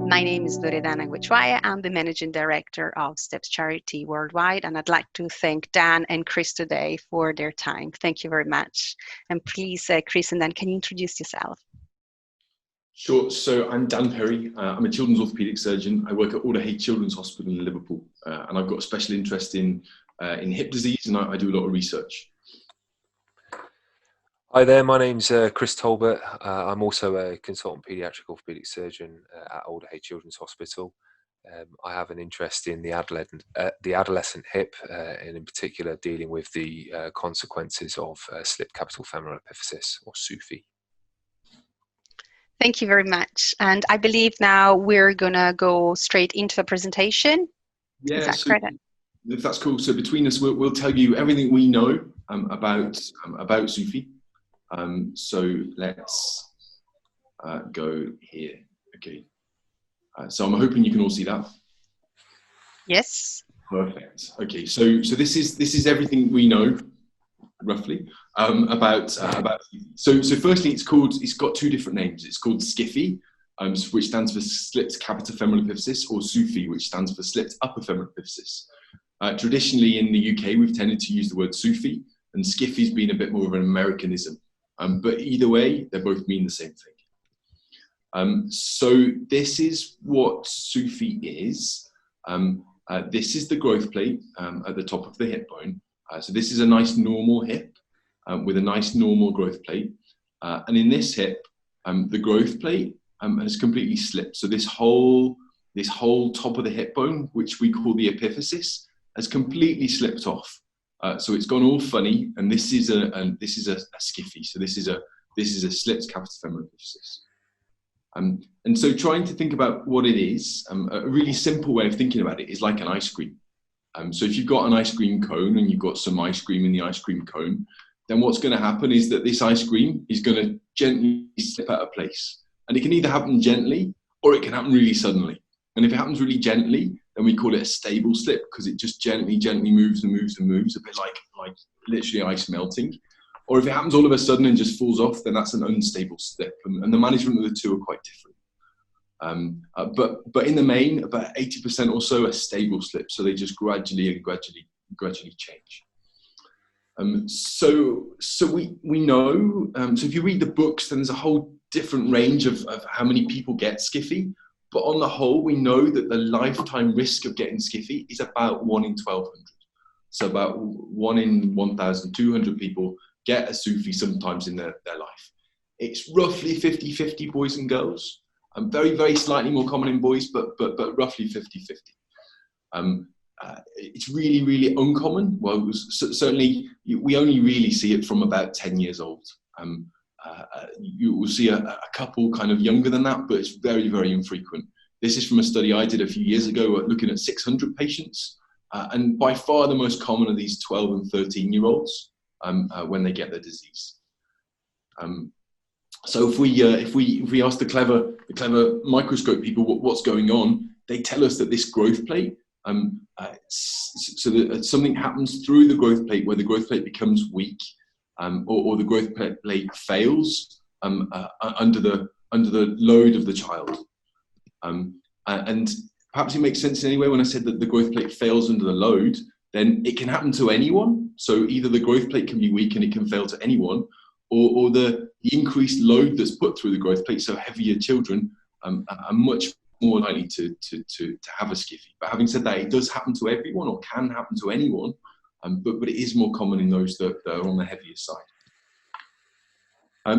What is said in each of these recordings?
My name is Loredana Guichuaya. I'm the Managing Director of STEPS Charity Worldwide, and I'd like to thank Dan and Chris today for their time. Thank you very much. And please, Chris and Dan, can you introduce yourself? Sure. So I'm Dan Perry. I'm a children's orthopaedic surgeon. I work at Alderhay Children's Hospital in Liverpool, and I've got a special interest in hip disease, and I do a lot of research. Hi there, my name's Chris Talbot. I'm also a consultant paediatric orthopaedic surgeon at Alderhay Children's Hospital. I have an interest in the adolescent hip, and in particular dealing with the consequences of slipped capital femoral epiphysis, or SUFE. Thank you very much. And I believe now we're going to go straight into the presentation. Yeah, is that correct? If that's cool. So between us, we'll tell you everything we know about SUFE. So let's go here. Okay. So I'm hoping you can all see that. Yes. Perfect. Okay. So this is everything we know, roughly, about. So firstly, it's got two different names. It's called SCFE, which stands for Slipped Capital Femoral Epiphysis, or SUFE, which stands for Slipped Upper Femoral Epiphysis. Traditionally in the UK, we've tended to use the word SUFE, and SCFE's been a bit more of an Americanism. But either way, they both mean the same thing. So this is what SUFE is. This is the growth plate at the top of the hip bone. So this is a nice normal hip with a nice normal growth plate. And in this hip, the growth plate has completely slipped. So this whole top of the hip bone, which we call the epiphysis, has completely slipped off. So it's gone all funny, and this is a SCFE. So this is a slipped capital femoral epiphysis. And so trying to think about what it is, a really simple way of thinking about it is like an ice cream. So if you've got an ice cream cone and you've got some ice cream in the ice cream cone, then what's going to happen is that this ice cream is going to gently slip out of place. And it can either happen gently or it can happen really suddenly. And if it happens really gently, then we call it a stable slip because it just gently moves and moves and moves, a bit like literally ice melting. Or if it happens all of a sudden and just falls off, then that's an unstable slip. And the management of the two are quite different. But in the main, about 80% or so are stable slips, so they just gradually change. So we know. So if you read the books, then there's a whole different range of how many people get SCFE. But on the whole, we know that the lifetime risk of getting SCFE is about 1 in 1,200. So about 1 in 1,200 people get a SUFE sometimes in their life. It's roughly 50-50 boys and girls. Very, very slightly more common in boys, but roughly 50-50. It's really, really uncommon. Well, certainly we only really see it from about 10 years old. You will see a couple kind of younger than that, but it's very, very infrequent. This is from a study I did a few years ago looking at 600 patients. And by far the most common are these 12 and 13-year-olds when they get the disease. So if we ask the clever microscope people what's going on, they tell us that this growth plate, so that something happens through the growth plate where the growth plate becomes weak, or the growth plate fails under the load of the child. And perhaps it makes sense anyway when I said that the growth plate fails under the load, then it can happen to anyone. So either the growth plate can be weak and it can fail to anyone, or the increased load that's put through the growth plate, so heavier children are much more likely to have a SCFE. But having said that, it does happen to everyone or can happen to anyone, but it is more common in those that are on the heavier side.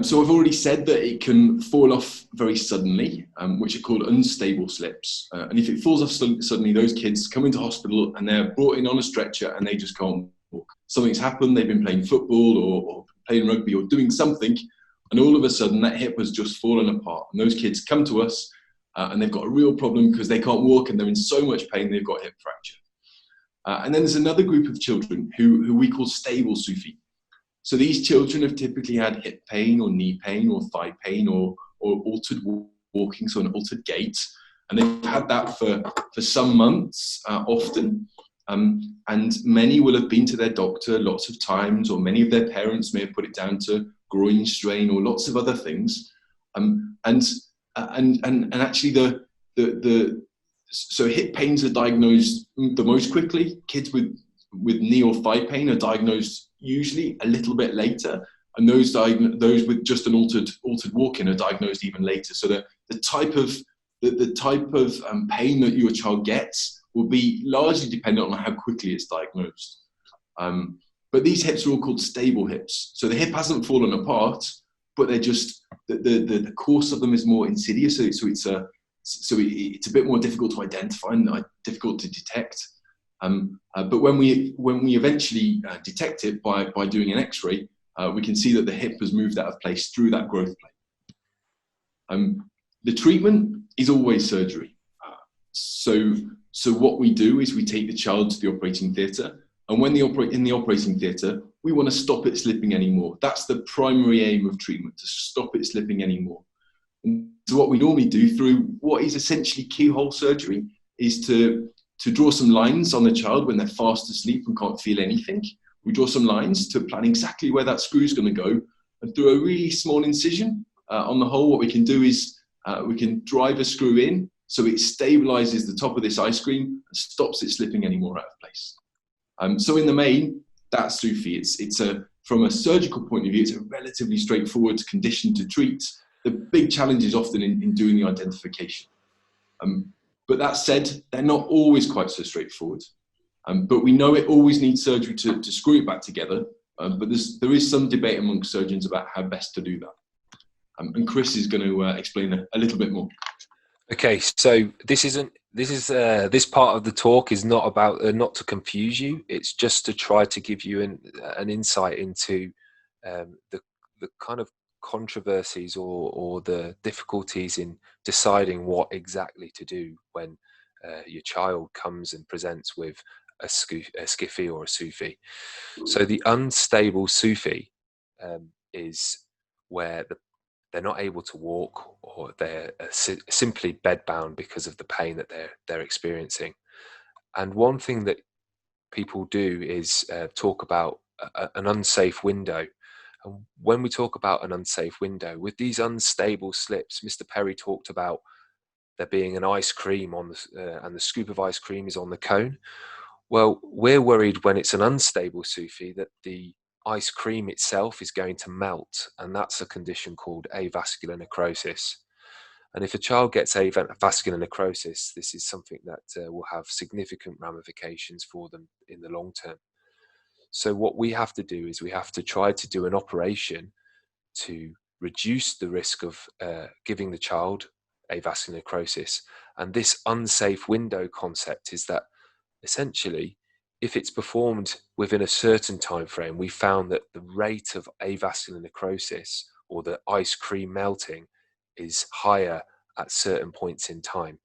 So I've already said that it can fall off very suddenly, which are called unstable slips. And if it falls off suddenly, those kids come into hospital and they're brought in on a stretcher and they just can't walk. Something's happened, they've been playing football or playing rugby or doing something, and all of a sudden that hip has just fallen apart. And those kids come to us and they've got a real problem because they can't walk and they're in so much pain they've got hip fracture. And then there's another group of children who we call stable SUFE. So these children have typically had hip pain or knee pain or thigh pain or altered walking, so an altered gait. And they've had that for some months often. And many will have been to their doctor lots of times, or many of their parents may have put it down to groin strain or lots of other things. And actually so hip pains are diagnosed the most quickly. Kids with knee or thigh pain are diagnosed usually a little bit later, and those with just an altered walk-in are diagnosed even later. So the type of pain that your child gets will be largely dependent on how quickly it's diagnosed. But these hips are all called stable hips. So the hip hasn't fallen apart, but they're just the course of them is more insidious. So it's a bit more difficult to identify and difficult to detect. But when we eventually detect it by doing an X-ray, we can see that the hip has moved out of place through that growth plate. The treatment is always surgery. So what we do is we take the child to the operating theatre, and when in the operating theatre, we want to stop it slipping anymore. That's the primary aim of treatment, to stop it slipping anymore. And so what we normally do through what is essentially keyhole surgery is to draw some lines on the child when they're fast asleep and can't feel anything. We draw some lines to plan exactly where that screw is going to go, and through a really small incision on the hole, what we can do is we can drive a screw in so it stabilizes the top of this ice cream and stops it slipping anymore out of place. So in the main, that's SUFE. From a surgical point of view, it's a relatively straightforward condition to treat. The big challenge is often in doing the identification. But that said, they're not always quite so straightforward. But we know it always needs surgery to screw it back together. But there is some debate amongst surgeons about how best to do that. And Chris is going to explain a little bit more. Okay, so this part of the talk is not about not to confuse you. It's just to try to give you an insight into the kind of controversies or the difficulties in deciding what exactly to do when your child comes and presents with a SCFE or a SUFE. So the unstable SUFE is where they're not able to walk, or they're simply bedbound because of the pain that they're experiencing. And one thing that people do is talk about an unsafe window. And when we talk about an unsafe window, with these unstable slips, Mr. Perry talked about there being an ice cream on and the scoop of ice cream is on the cone. Well, we're worried when it's an unstable SUFE that the ice cream itself is going to melt, and that's a condition called avascular necrosis. And if a child gets avascular necrosis, this is something that will have significant ramifications for them in the long term. So what we have to do is we have to try to do an operation to reduce the risk of giving the child avascular necrosis. And this unsafe window concept is that essentially, if it's performed within a certain time frame, we found that the rate of avascular necrosis, or the ice cream melting, is higher at certain points in time.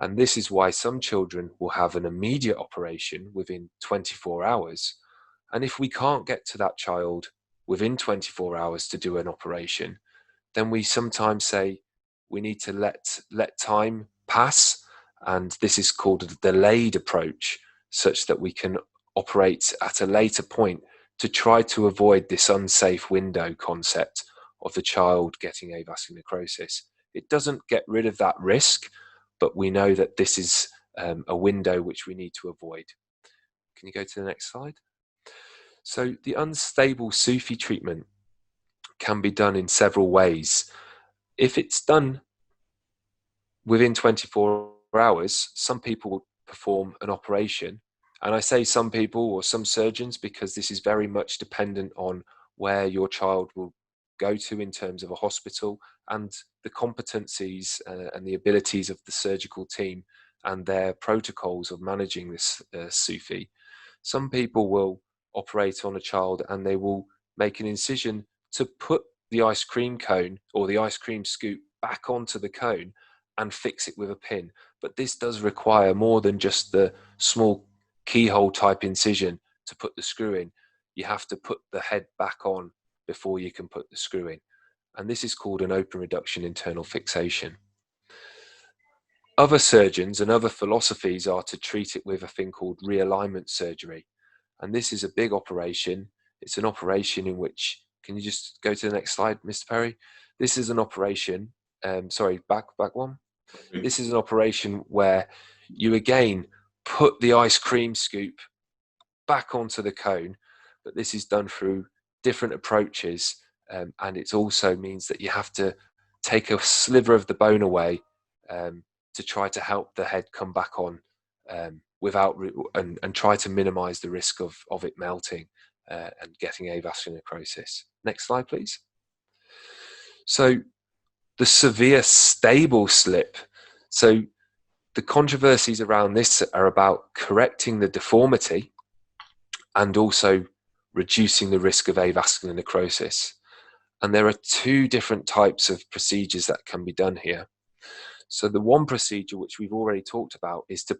And this is why some children will have an immediate operation within 24 hours. And if we can't get to that child within 24 hours to do an operation, then we sometimes say we need to let time pass. And this is called a delayed approach, such that we can operate at a later point to try to avoid this unsafe window concept of the child getting avascular necrosis. It doesn't get rid of that risk, but we know that this is a window which we need to avoid. Can you go to the next slide? So the unstable SUFE treatment can be done in several ways. If it's done within 24 hours, some people will perform an operation. And I say some people or some surgeons because this is very much dependent on where your child will go to in terms of a hospital and the competencies and the abilities of the surgical team and their protocols of managing this SUFE. Some people will operate on a child and they will make an incision to put the ice cream cone or the ice cream scoop back onto the cone and fix it with a pin. But this does require more than just the small keyhole type incision to put the screw in. You have to put the head back on before you can put the screw in. And this is called an open reduction internal fixation. Other surgeons and other philosophies are to treat it with a thing called realignment surgery. And this is a big operation. It's an operation in which, can you just go to the next slide, Mr. Perry? This is an operation, sorry, back one. This is an operation where you again put the ice cream scoop back onto the cone, but this is done through different approaches, and it also means that you have to take a sliver of the bone away to try to help the head come back on and try to minimize the risk of it melting and getting avascular necrosis. Next slide, please. So the severe stable slip. So the controversies around this are about correcting the deformity and also reducing the risk of avascular necrosis. And there are two different types of procedures that can be done here. So the one procedure, which we've already talked about, is to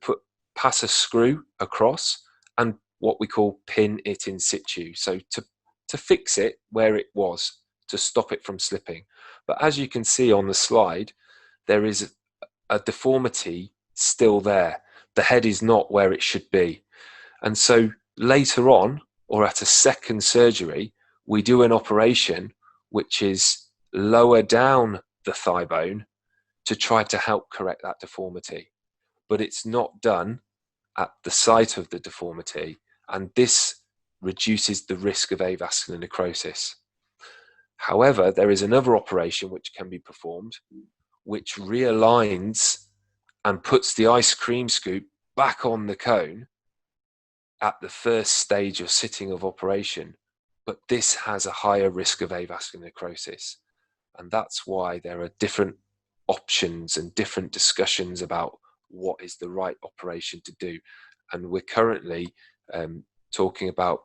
pass a screw across and what we call pin it in situ. So to fix it where it was, to stop it from slipping. But as you can see on the slide, there is a deformity still there. The head is not where it should be. And so later on, or at a second surgery, we do an operation which is lower down the thigh bone to try to help correct that deformity. But it's not done at the site of the deformity, and this reduces the risk of avascular necrosis. However, there is another operation which can be performed, which realigns and puts the ice cream scoop back on the cone at the first stage or sitting of operation, but this has a higher risk of avascular necrosis. And that's why there are different options and different discussions about what is the right operation to do. And we're currently talking about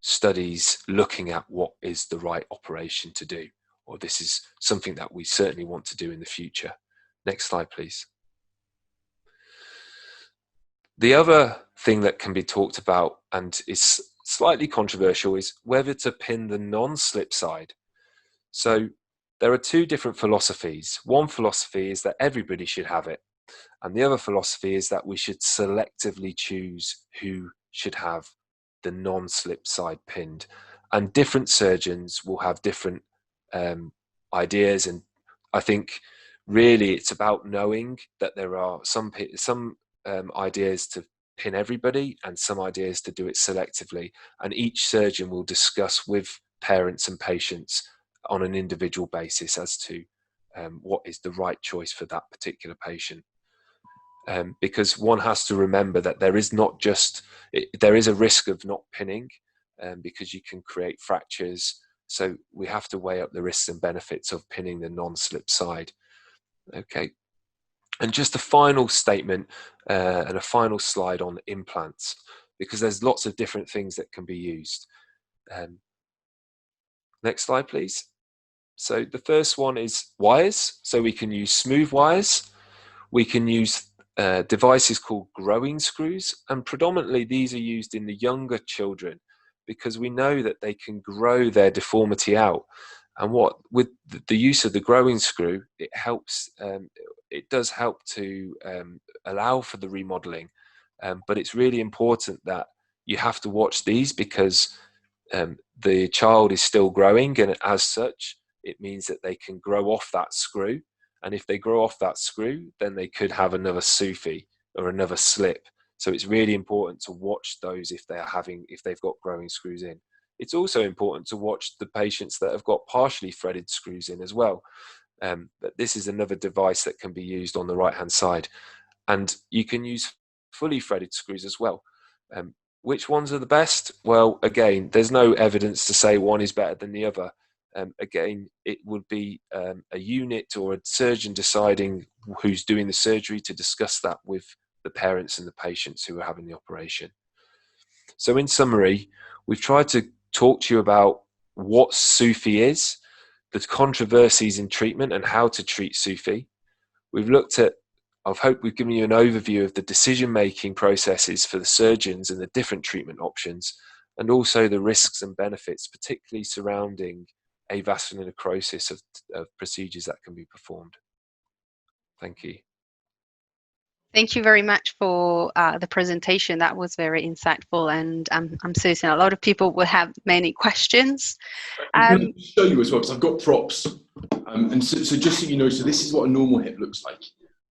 studies looking at what is the right operation to do, or this is something that we certainly want to do in the future. Next slide, please. The other thing that can be talked about and is slightly controversial is whether to pin the non-slip side. So there are two different philosophies. One philosophy is that everybody should have it, and the other philosophy is that we should selectively choose who should have the non-slip side pinned. And different surgeons will have different ideas, and I think really it's about knowing that there are some ideas to pin everybody and some ideas to do it selectively, and each surgeon will discuss with parents and patients on an individual basis as to what is the right choice for that particular patient. Because one has to remember that there is not just, there is a risk of not pinning because you can create fractures. So we have to weigh up the risks and benefits of pinning the non-slip side. Okay. And just a final statement and a final slide on implants, because there's lots of different things that can be used. Next slide, please. So the first one is wires. So we can use smooth wires. We can use devices called growing screws, and predominantly these are used in the younger children because we know that they can grow their deformity out. And what with the use of the growing screw, it helps. It does help to allow for the remodeling, but it's really important that you have to watch these because the child is still growing, and as such, it means that they can grow off that screw. And if they grow off that screw, then they could have another SUFE or another slip. So it's really important to watch those if they've got growing screws in. It's also important to watch the patients that have got partially threaded screws in as well. But this is another device that can be used on the right-hand side. And you can use fully threaded screws as well. Which ones are the best? Well, again, there's no evidence to say one is better than the other. Again, it would be a unit or a surgeon deciding who's doing the surgery to discuss that with the parents and the patients who are having the operation. So in summary, we've tried to talk to you about what SUFE is, the controversies in treatment and how to treat SUFE. We've looked at, I hope we've given you an overview of the decision-making processes for the surgeons and the different treatment options, and also the risks and benefits, particularly surrounding avascular necrosis of procedures that can be performed. Thank you. Thank you very much for the presentation. That was very insightful, and I'm certain a lot of people will have many questions. I'm going to show you as well, because I've got props. And so just so you know, so this is what a normal hip looks like.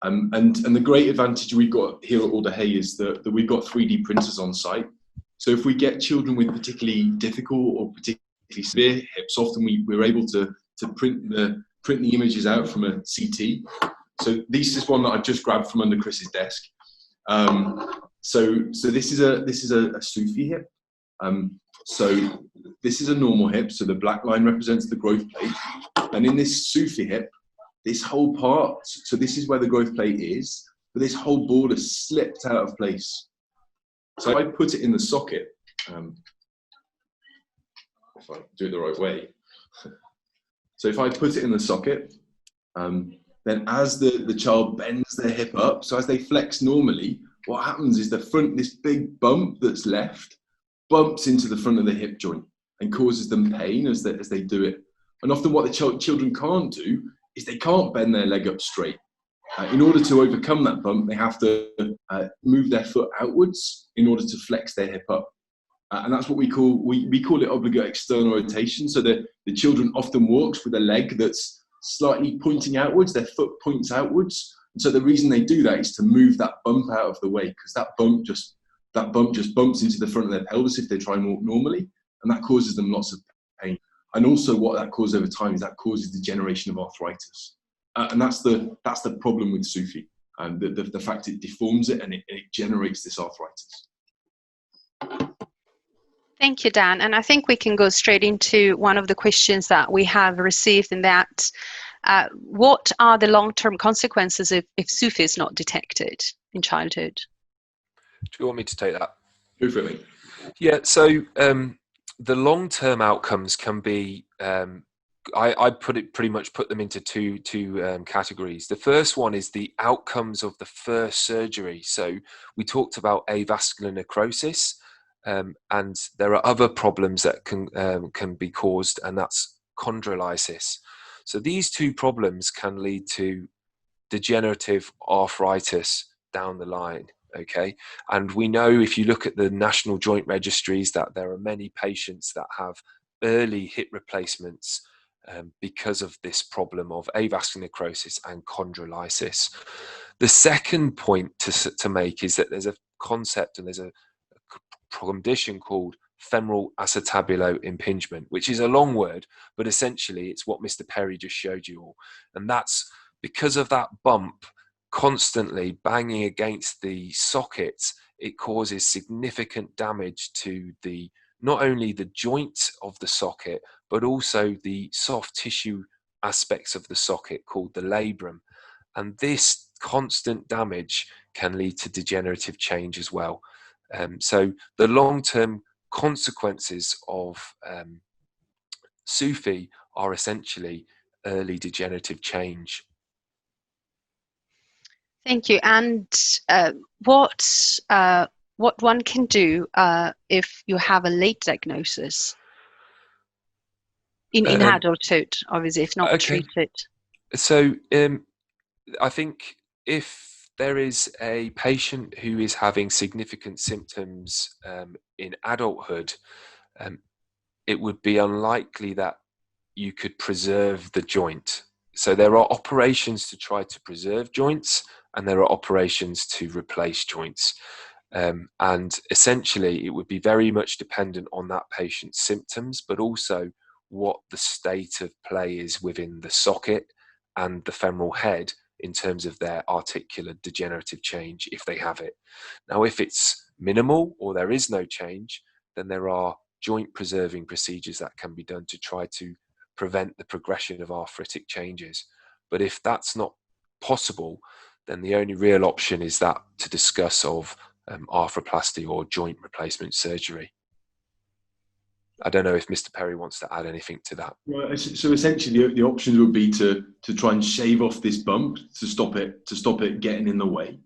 And the great advantage we've got here at Alder Hey is that we've got 3D printers on site. So if we get children with particularly difficult or particularly severe hips, often we're able to print the images out from a CT. So this is one that I've just grabbed from under Chris's desk. So this is a SUFE hip. So this is a normal hip. So the black line represents the growth plate, and in this SUFE hip, this whole part, so this is where the growth plate is, but this whole border slipped out of place. So if I put it in the socket, if I do it the right way, so if I put it in the socket, then as the child bends their hip up, so as they flex normally, what happens is this big bump that's left bumps into the front of the hip joint and causes them pain as they do it. And often what the children can't do is they can't bend their leg up straight. In order to overcome that bump, they have to move their foot outwards in order to flex their hip up. And that's what we call it obligate external rotation. So the children often walks with a leg that's slightly pointing outwards, their foot points outwards. And so the reason they do that is to move that bump out of the way, because that bump just bumps into the front of their pelvis if they try and walk normally, and that causes them lots of pain. And also what that causes over time is that causes degeneration of arthritis. And that's the problem with SUFE, and the fact it deforms it and it generates this arthritis. Thank you, Dan. And I think we can go straight into one of the questions that we have received, in that what are the long-term consequences if SUFE is not detected in childhood? Do you want me to take that? Go for it. Yeah, so the long-term outcomes can be, I pretty much put them into two categories. The first one is the outcomes of the first surgery. So we talked about avascular necrosis, and there are other problems that can be caused, and that's chondrolysis. So these two problems can lead to degenerative arthritis down the line. Okay, and we know, if you look at the national joint registries, that there are many patients that have early hip replacements because of this problem of avascular necrosis and chondrolysis. The second point to make is that there's a concept and there's a condition called femoral acetabular impingement, which is a long word, but essentially it's what Mr. Perry just showed you all. And that's because of that bump constantly banging against the sockets, it causes significant damage to not only the joint of the socket, but also the soft tissue aspects of the socket called the labrum. And this constant damage can lead to degenerative change as well. So the long-term consequences of SUFE are essentially early degenerative change. Thank you. And what one can do if you have a late diagnosis in adulthood, obviously, if not treated? So I think if there is a patient who is having significant symptoms in adulthood, it would be unlikely that you could preserve the joint. So there are operations to try to preserve joints, and there are operations to replace joints. And essentially, it would be very much dependent on that patient's symptoms, but also what the state of play is within the socket and the femoral head in terms of their articular degenerative change, if they have it. Now, if it's minimal or there is no change, then there are joint preserving procedures that can be done to try to prevent the progression of arthritic changes. But if that's not possible, then the only real option is that to discuss of arthroplasty or joint replacement surgery. I don't know if Mr. Perry wants to add anything to that. Right. So essentially, the options would be to try and shave off this bump to stop it getting in the way,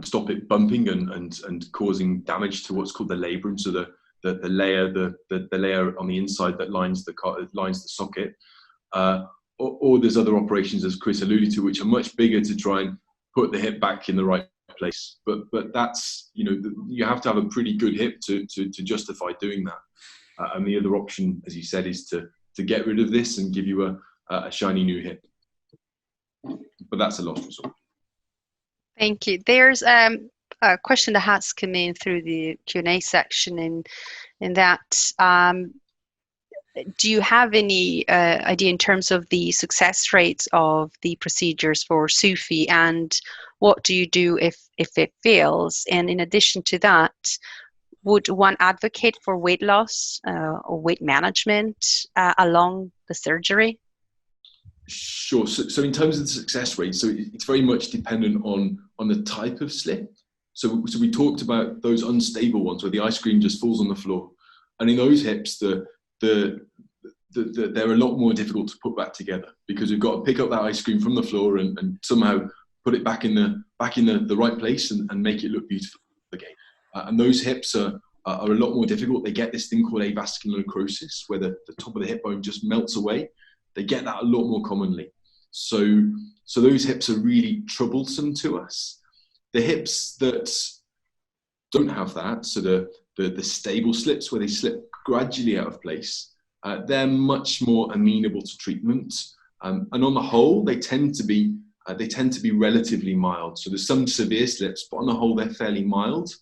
stop it bumping and causing damage to what's called the labrum. So the layer on the inside that lines the socket. Or there's other operations, as Chris alluded to, which are much bigger to try and put the hip back in the right place. But that's, you have to have a pretty good hip to justify doing that. And the other option, as you said, is to get rid of this and give you a shiny new hip. But that's a last resort. Thank you. There's a question that has come in through the Q&A section, in that do you have any idea in terms of the success rates of the procedures for SUFE, and what do you do if it fails? And in addition to that, would one advocate for weight loss or weight management along the surgery? Sure. So in terms of the success rate, so it's very much dependent on the type of slip. So we talked about those unstable ones where the ice cream just falls on the floor, and in those hips, they're a lot more difficult to put back together, because we've got to pick up that ice cream from the floor and somehow put it back in the right place and make it look beautiful again. And those hips are a lot more difficult. They get this thing called avascular necrosis, where the top of the hip bone just melts away. They get that a lot more commonly. So those hips are really troublesome to us. The hips that don't have that, so the stable slips where they slip gradually out of place, they're much more amenable to treatment. And on the whole, they tend to be relatively mild. So there's some severe slips, but on the whole, they're fairly mild.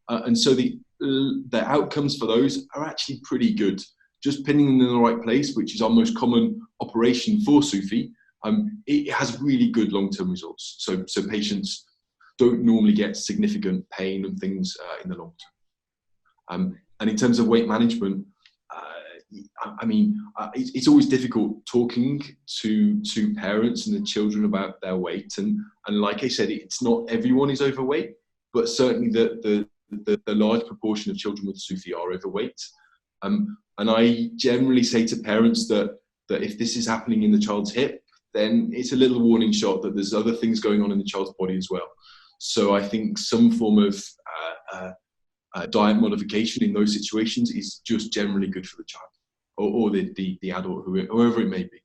And so the outcomes for those are actually pretty good. Just pinning them in the right place, which is our most common operation for SUFE, it has really good long-term results. So patients don't normally get significant pain and things in the long term. And in terms of weight management, it's always difficult talking to parents and the children about their weight. And like I said, it's not everyone is overweight, but certainly the large proportion of children with SUFE are overweight. And I generally say to parents that if this is happening in the child's hip, then it's a little warning shot that there's other things going on in the child's body as well. So I think some form of diet modification in those situations is just generally good for the child or the adult, whoever it may be.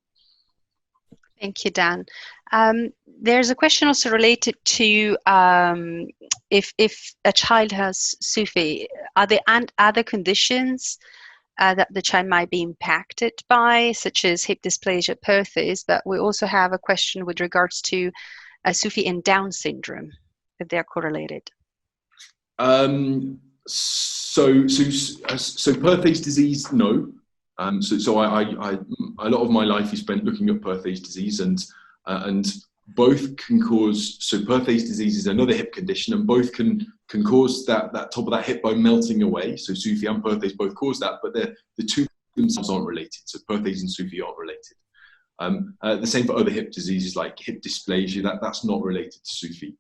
Thank you, Dan. There's a question also related to if a child has SUFE, are there other conditions that the child might be impacted by, such as hip dysplasia, Perthes? But we also have a question with regards to SUFE and Down syndrome, if they're correlated. So Perthes disease, no. So I a lot of my life is spent looking at Perthes disease, and both can cause. So Perthes disease is another hip condition, and both can cause that top of that hip bone melting away. So SUFE and Perthes both cause that, but the two themselves aren't related. So Perthes and SUFE aren't related. The same for other hip diseases like hip dysplasia. That's not related to SUFE.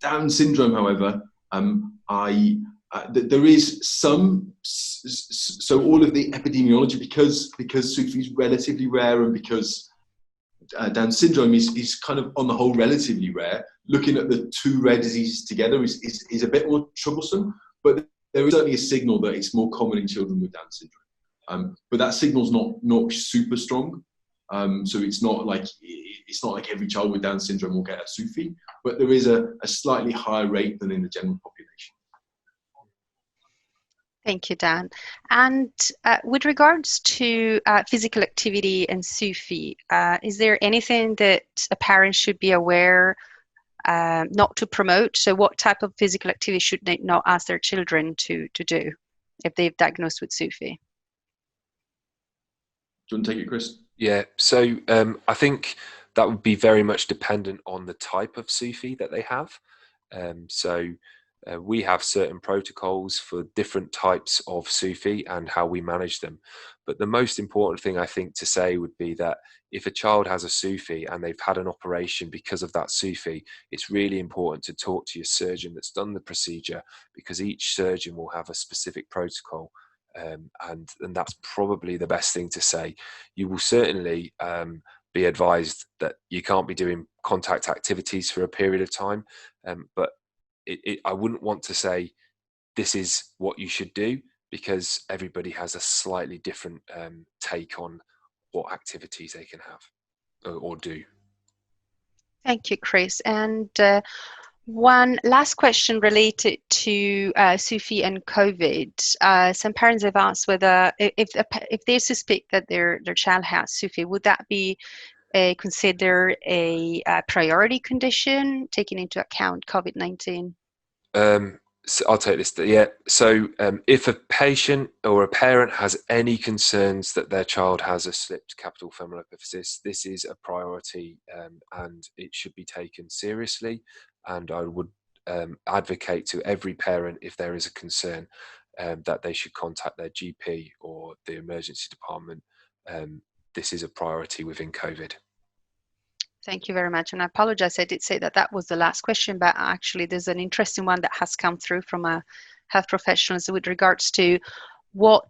Down syndrome, however, there is some. So all of the epidemiology, because SUFE is relatively rare, and because Down syndrome is kind of on the whole relatively rare, looking at the two rare diseases together is a bit more troublesome, but there is certainly a signal that it's more common in children with Down syndrome. But that signal's not super strong. So it's not like every child with Down syndrome will get a SUFE, but there is a slightly higher rate than in the general population. Thank you, Dan. And with regards to physical activity and SUFE, is there anything that a parent should be aware not to promote? So what type of physical activity should they not ask their children to do if they've diagnosed with SUFE? Do you want to take it, Chris? Yeah, so I think that would be very much dependent on the type of SUFE that they have. We have certain protocols for different types of SUFE and how we manage them. But the most important thing I think to say would be that if a child has a SUFE and they've had an operation because of that SUFE, it's really important to talk to your surgeon that's done the procedure, because each surgeon will have a specific protocol. And that's probably the best thing to say. You will certainly be advised that you can't be doing contact activities for a period of time, but I wouldn't want to say this is what you should do, because everybody has a slightly different take on what activities they can have or do. Thank you, Chris. And one last question related to SUFE and COVID. Some parents have asked whether if they suspect that their child has SUFE, would that be consider a priority condition, taking into account COVID-19? So I'll take this. Yeah. So if a patient or a parent has any concerns that their child has a slipped capital femoral epiphysis, this is a priority, and it should be taken seriously. And I would advocate to every parent, if there is a concern, that they should contact their GP or the emergency department. This is a priority within COVID. Thank you very much. And I apologize, I did say that that was the last question, but actually there's an interesting one that has come through from a health professionals with regards to what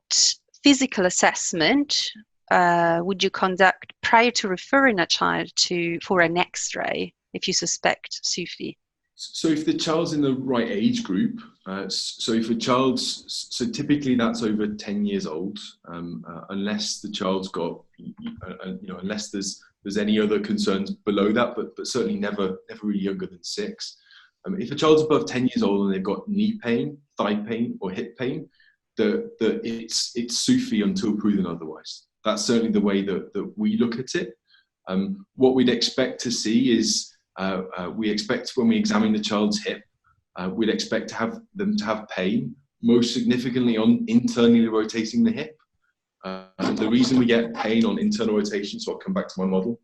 physical assessment would you conduct prior to referring a child for an X-ray if you suspect SUFE? So if the child's in the right age group, so typically that's over 10 years old, unless the child's got, unless there's any other concerns below that, but certainly never really younger than 6. If a child's above 10 years old and they've got knee pain, thigh pain, or hip pain, it's SUFE until proven otherwise. That's certainly the way that we look at it. What we'd expect to see is, we expect when we examine the child's hip, we'd expect them to have pain, most significantly on internally rotating the hip. The reason we get pain on internal rotation, so I'll come back to my model,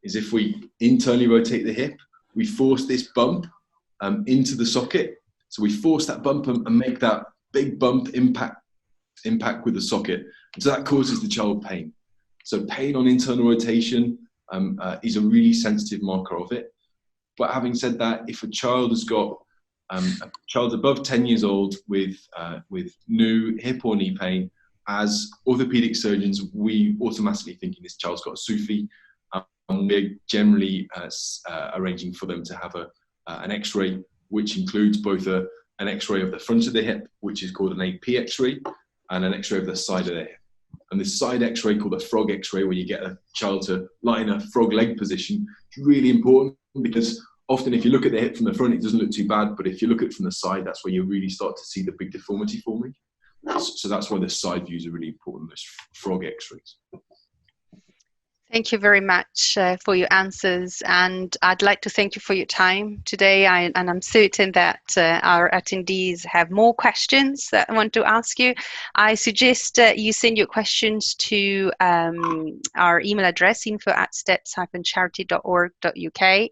is if we internally rotate the hip, we force this bump into the socket. So we force that bump and make that big bump impact with the socket. And so that causes the child pain. So pain on internal rotation is a really sensitive marker of it. But having said that, if a child has got a child above 10 years old with new hip or knee pain, as orthopedic surgeons, we automatically thinking this child's got a SUFE, and we're generally arranging for them to have an X-ray, which includes both an X-ray of the front of the hip, which is called an AP X-ray, and an X-ray of the side of the hip. And this side X-ray, called a frog X-ray, where you get a child to lie in a frog leg position, is really important, because often if you look at the hip from the front, it doesn't look too bad, but if you look at it from the side, that's where you really start to see the big deformity forming. So that's why the side views are really important, those frog X-rays. Thank you very much for your answers, and I'd like to thank you for your time today, and I'm certain that our attendees have more questions that I want to ask you. I suggest you send your questions to our email address, info@steps-charity.org.uk,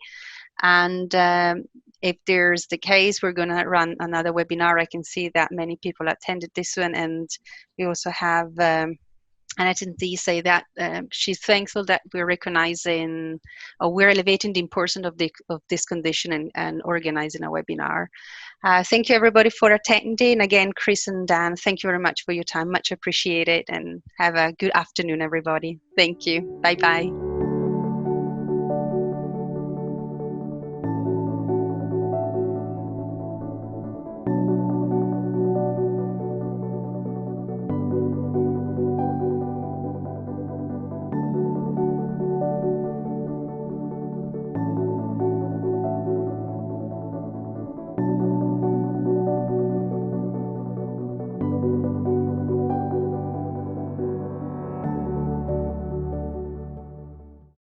and if there's the case, we're going to run another webinar. I can see that many people attended this one, and we also have an attendee say that she's thankful that we're recognizing, or we're elevating the importance of this condition and organizing a webinar. Thank you everybody for attending. Again, Chris and Dan, thank you very much for your time. Much appreciated, and have a good afternoon, everybody. Thank you. Bye-bye.